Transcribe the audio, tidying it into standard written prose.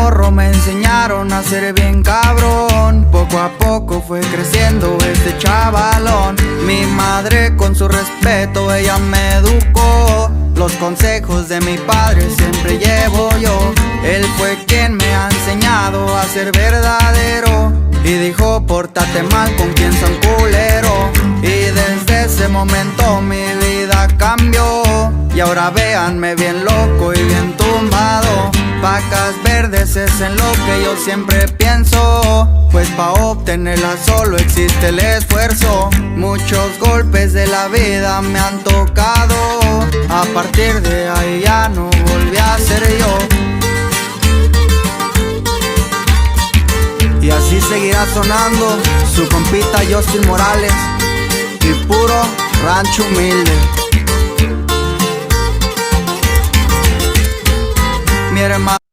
morro me enseñaron a ser bien cabrón. Poco a poco fue creciendo este chavalón. Mi madre con su respeto, ella me educó. Los consejos de mi padre siempre llevo yo. Él fue quien me ha enseñado a ser verdadero. Y dijo, pórtate mal con quien sea un culero. Y desde ese momento mi vida cambió. Y ahora véanme bien loco y bien tumbado. Vacas verdes es en lo que yo siempre pienso. Pues pa' obtenerla solo existe el esfuerzo. Muchos golpes de la vida me han tocado. A partir de ahí ya no volví a ser yo. Y así seguirá sonando su compita Justin Morales. Y puro rancho humilde. Mi hermano